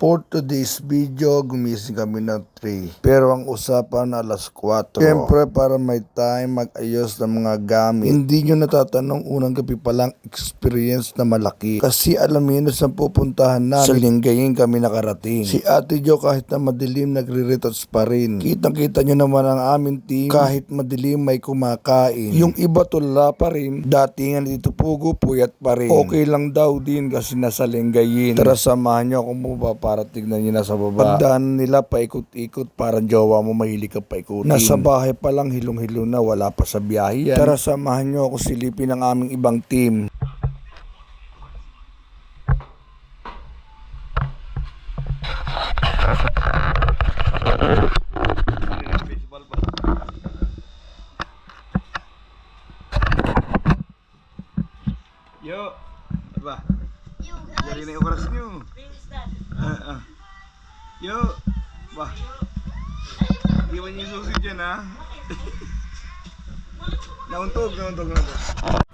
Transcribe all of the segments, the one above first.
For today's video, gumising kami ng 3. Pero ang usapan alas 4. Siyempre para may time mag-ayos ng mga gamit. Hindi nyo natatanong unang gabi palang experience na malaki. Kasi alam nyo sa pupuntahan namin, sa Lingayen kami nakarating. Si Ate Jo kahit na madilim nagre-retouch pa rin. Kitang-kita nyo naman ang aming team kahit madilim may kumakain. Yung iba tula pa rin, datingan dito pugo puyat pa rin. Okay lang daw din kasi nasa Lingayen. Tara samahan nyo kung baba para tignan nyo nasa baba. Pagdaan nila paikot-ikot parang jowa mo mahilig ka paikutin. Nasa bahay pa lang hilong-hilo na wala pa sa biyahe yan. Tara samahan nyo ako silipin ng aming ibang team. Yo, apa? Jadi naik oras nyo. Yo, bah. Di man yung susi dyan ha. Nauntog.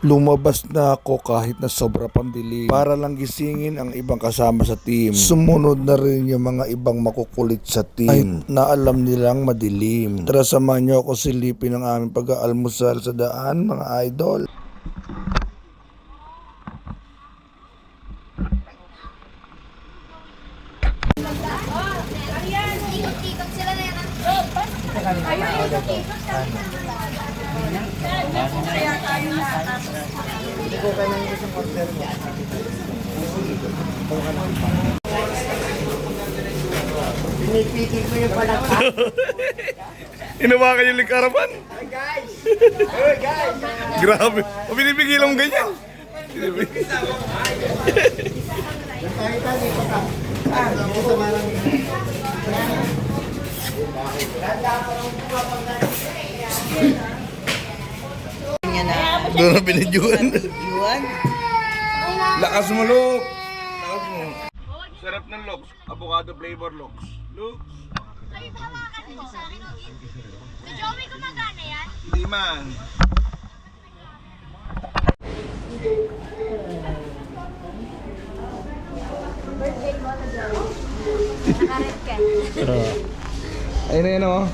Lumabas na ako kahit na sobra pang dilim para lang gisingin ang ibang kasama sa team. Sumunod na rin yung mga ibang makukulit sa team na alam nilang madilim. Tara samahan nyo ako silipin ang aming pag-aalmusal sa daan mga idol. Ikot-ikot sila na yan. Ayun, ikot-ikot ka. Kaya tayo na. Hindi ko kayo nang isang order mo. Pinipigil ko yung palakpak. Inawakan yung likarapan. Hey guys! Hey guys! Grabe. O pinipigilan mo ganyan. Nakita dito ka. Dito marang... Doon na binidyoan. Lakas mo, Lok. Lakas mo. Sarap ng loks. Avocado flavor loks. Loks. Ay, hawakan mo. Sa Joey gumagana yan? Hindi man. Birthday mo na Joey. Nakaret ka. Ayun na yun, oh.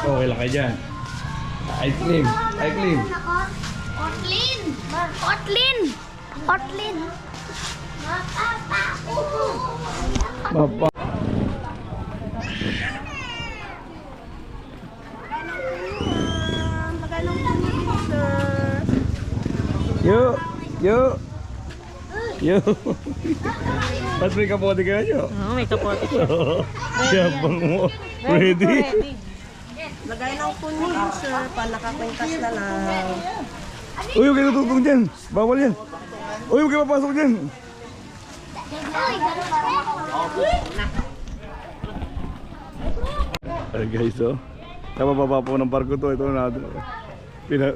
Okay lang kayo dyan. Ice cream. Ice cream. Otlin! Otlin! Otlin! Mapa. Yo! Yo! Yo! Ba't may kapote ka nyo? Oo, may kapote siya. Yabang mo. Ready? Lagay ng kunin, sir, para nakakwintas na lang. Uy, huwag kayo tututong dyan. Bawal yan. Uy, huwag kayo papasok dyan. Ay guys, oh. Kapababa po ng barko to. Ito na natin.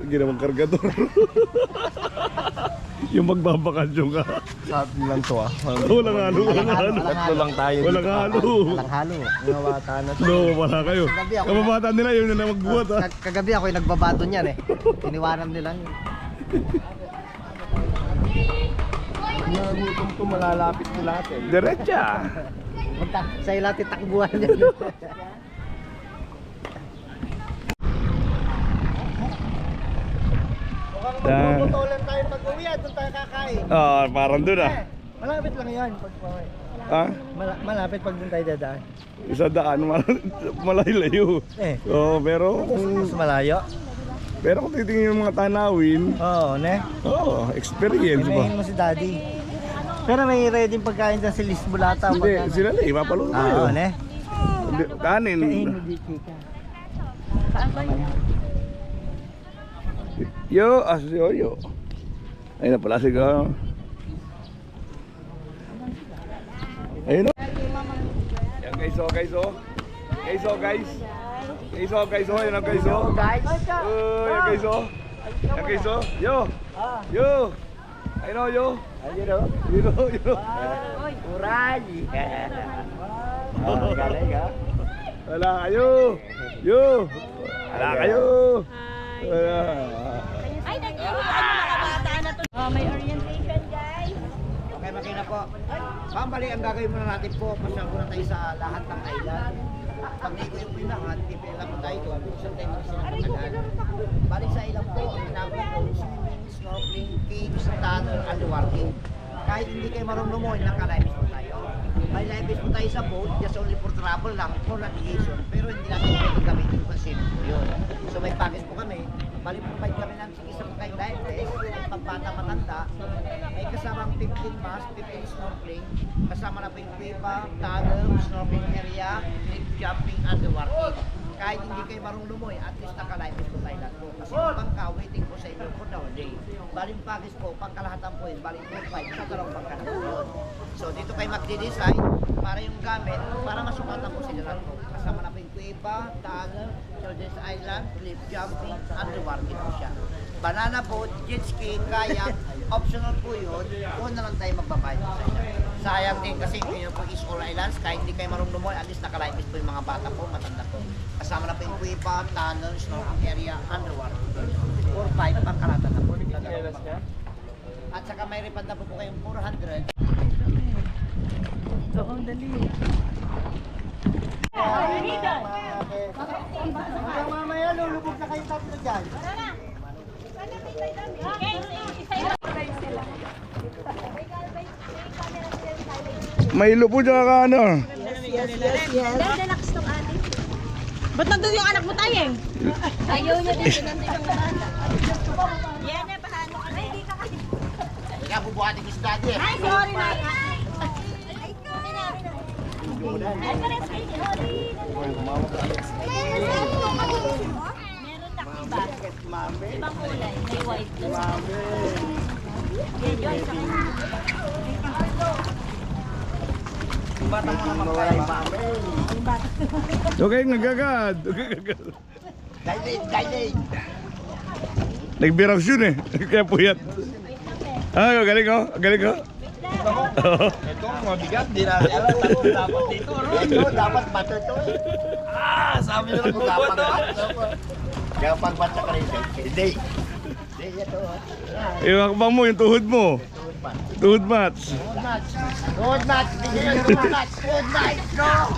Ginawang kargador. Yung magbabakasyon ka. Sa atin lang to ah. Walang halo. Tatlo lang tayo. Walang halo. Walang halo. Ngawata na to. No, wala kayo. Kababata nila yun na magbuhat ha. Kagabi ako yung nagbabato niyan eh. Tiniwanan nila yun. Nagutom to malalapit ko lahat eh. Diretsa. Sa lahat itakbuhan niya. Magpuputulan tayo pag uwi at doon tayo kakain. Ah, parang doon ah. Malapit lang yan pag uwi. Ha? Malapit pag doon tayo dadaan. Isa daan, malayo. Eh, Oo, pero mas malayo. kung titingin yung mga tanawin, Oo, ne? experience ba? Pinahin mo si daddy. Pero may ready pagkain dyan si Liz Bulata. Hindi, sila na ipapaluto Oo, tayo. ne? Kanin. Kain mo di chika. Yo, yo. Ayun na pala sigaw. Ayun o. Yan guys, oh. Guys, oh guys. Guys, oh guys, oh. Yan ang guys, oh. Guys. Yan guys, oh. Yan guys, oh. Yo. Yo. I know yo. Ayun o. You know, you know. Uray. Oh, galing ha. Wala kayo. Yo. Wala kayo. Wala. Ay, nag-iwan na to. Oh, may orientation, guys. Okay, makina po. Pambali, ang gagawin muna natin po, pasyal muna tayo sa lahat ng island. Pag-ligo yung pinangat, pipila po tayo doon. Saan tayo magsinapatagal. Balik sa ilang po, ang ginagawa ko, swimming, snorkeling, caves, tunnel, underwater. Kahit hindi kayo marunong lumoy, naka-lives po tayo. May lives po tayo sa boat, just only for travel lang, for navigation. Pero hindi natin pwede gamitin po kasi yun. So may package po kami. Balik po kami ng isa po kayong live vest, may pagbata matanda, may kasamang 15 mask, 15 snorkeling, kasama na po yung pipa, tunnel, snorkeling area, cliff jumping, underwater. Kahit hindi kayo marunong lumoy, at least naka-live vest po tayo lahat po. Kasi yung bangka, waiting po sa inyo for the whole day. Baling package po, pangkalahatan po yun, baling po 5 sa dalawang bangka na po yun. So dito kayo magdi-design para yung gamit, para masukatan po sila lahat po. Kasama na po yung pipa, tunnel, Children's Island, cliff jumping, underwater po siya. Banana boat, jet ski, kayak, optional po yun. Kung na lang tayo magbabayad sa siya. Sayang din kasi yun po is all islands, kahit hindi kayo marunong lumoy, at least naka-live po yung mga bata po, matanda po. Kasama na po yung pipa, tunnel, snorkeling area, underwater. 4-5, pangkalatan na po. At saka may refund na po kayong 400. Oo, dali. Mamaya, lulubog na kayo tatlo dyan. May lupo dyan ka ano. Relax tong ate. Ba't nandun yung anak mo tayo? Ayaw niya din, nandun yung bata. Yan na, paano ka na? Ay, di ka kasi. Kaya bubuhatin yung isda niya. Ay, sorry na. Ay, sinabi na. Ay, pares kayo. Sorry. Meron na iba. Ibang kulay. May white. Yan, Joy, sa kanya. Okay, nagagad. Dining. Nagbiraws yun eh. Kaya puyat. Ah, galing ko. Galing ko. Ito, mabigat. Di namin alam. Dapat dito. Ito, dapat bato ito eh. Sabi na lang dapat bato. Kaya pagbato ka rin. Hindi. Hindi, ito. Yung akbang mo, yung tuhod mo. Tuhod match. Good match. Bigyan yung match. Good night. No.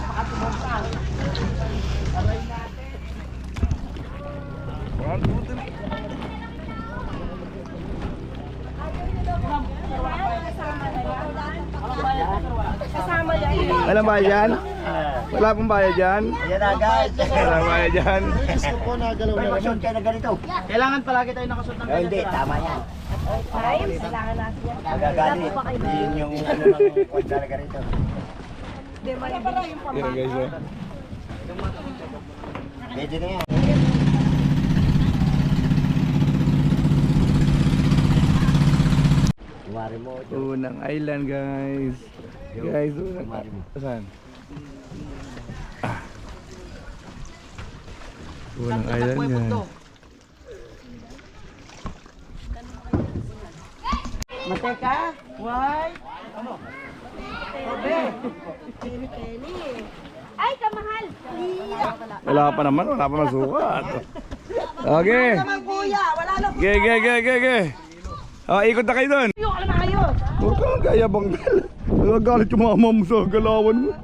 Kasama yan. Walang bayad dyan? Wala pong bayad dyan? Ayan na guys. Walang bayad dyan? Gusto po na galaw na naman. Kaya na ganito. Kailangan palagi tayo nakasuot ng ganito. Hindi, tama yan. Ay, kailangan natin yan. Magagalit. Yun yung ano ng kwan talaga rito. Yan guys, oh. Pwede na yan. Kumari mo. Unang island guys. Guys, unang saan? Unang island guys. Mateka? Why? Ay, kamahal. Wala pa naman, wala pa masukat. Okay. Kuya, wala na. Ge. Ikot na kayo doon. Yung alam kayo. Huwag ka lang kaya bang nagagalit yung mama mo sa galawan mo.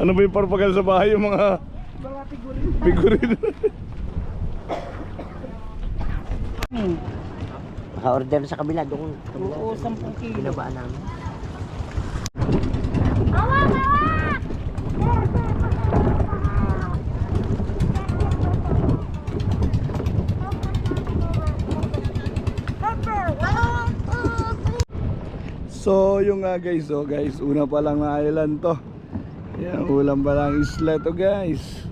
Ano ba yung parpagal sa bahay yung mga figurin? Naka-order sa kabila doon. Oo, 10 kilo. Binabaan namin. Hawak, hawak! So yung nga guys, una pa lang na island to. Yan, ulam pa lang isla to guys.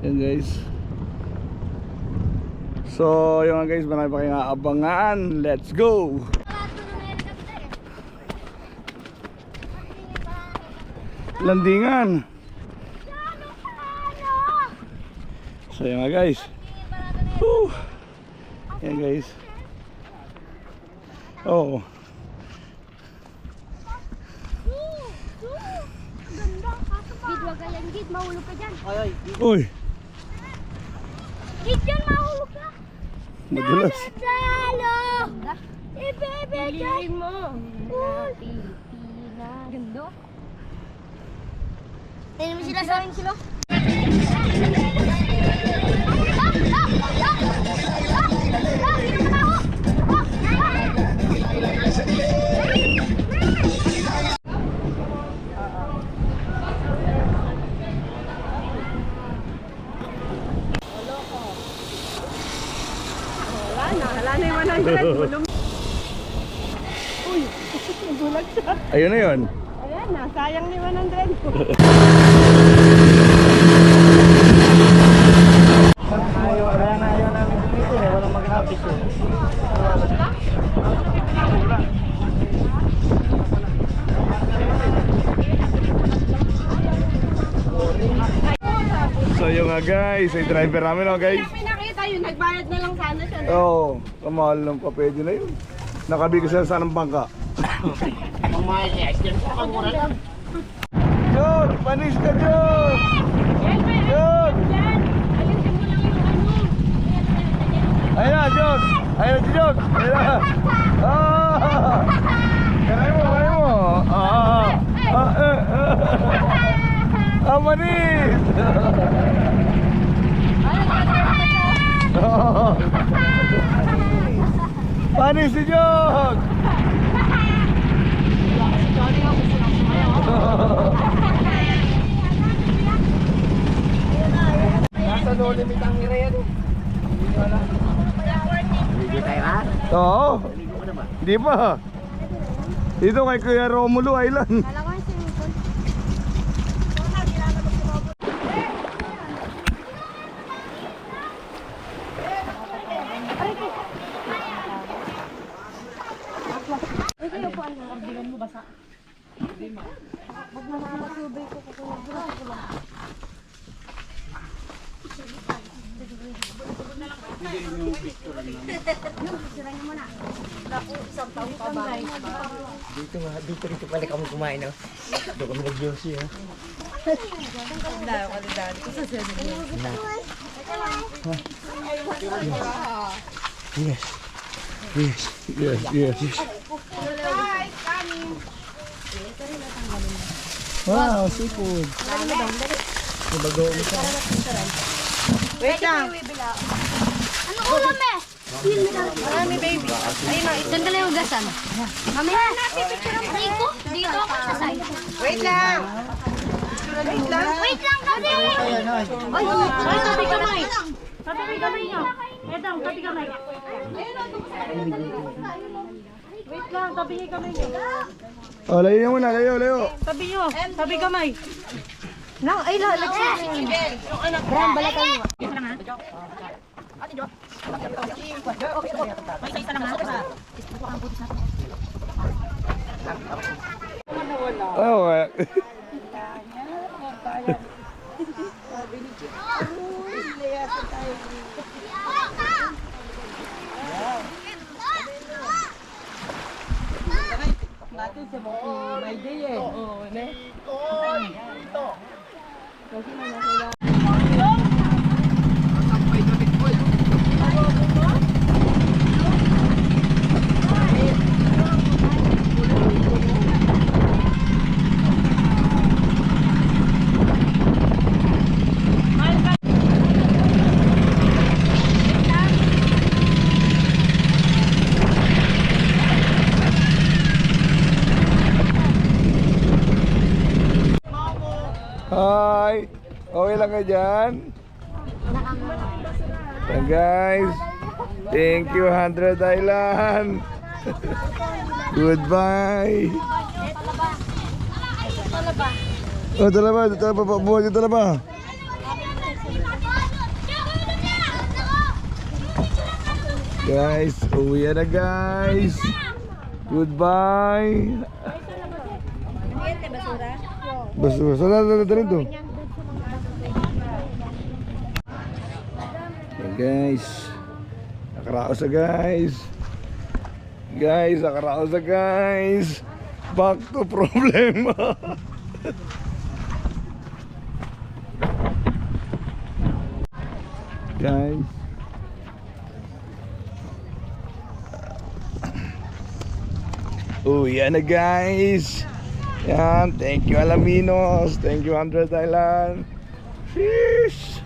Yan guys. So yung nga guys, marami pa kayong aabangan. Let's go! landingan. So yan nga guys. Whew. Yan guys. Oh. Gid, wag ka yan, Gid. Mahulog ka dyan. Uy. Gid, dyan mahulog ka. Madulas. Salo! Ibibigay mo. Ganda. Tingnan mo sila sa akin sila. Hala na yung 100. Bulong. Uy, bulag siya. Ayun na yun. Ayan na, sayang ni 100. So yun nga guys, ay driver namin oh guys. Pinakita yun, nagbayad na lang sana siya. Oo, oh, kamahal ng pa, pwede na yun. Nakabigay sila sa ng bangka. Jod! Panis ka, Jod! Jod! Ayun na, Jod! Ayun na si Jod! Ayun na! Ah! Kanay mo, kanay mo! Ah! Ah, manis! Panis si Jod! Nasa no limit ang ira yan. Hindi tayo ha? Oo. Hindi pa. Dito kay Kuya Romulo Island. Dito rin pala kami kumain no? Doon kami nag-yosi ha? Yes. Yes, yes, yes. Wow, seafood. Wait lang. Ano ulam eh? Marami baby. Ayun na, Saan ka lang yung gasan? Mamaya natin picture ang Rico. Dito ako sa side. wait lang. Wait lang. Wait lang kasi! Ay, tabi kamay. Tabi kamay nyo. Edang, tabi kamay. Wait lang, tabi kamay nyo. Oh, layo muna, layo. Tabi nyo. Tabi kamay. Lang, ay la, lagsin. Bram, balatan mo. Oh, Natin sa mga may day eh. Oo, ne? Kasi na nasila. hi. Okay lang kayo dyan? So guys, thank you 100 Island. Goodbye. Oh, talaba, buhay yung talaba. Guys, uwi na guys. Goodbye. Basura. Saan natin dito? Yan guys. Nakaraos na guys. Guys, nakaraos na guys. Back to problema. Guys. Oh, yan na guys. Yan, thank you Alaminos. Thank you 100 Island. Sheesh.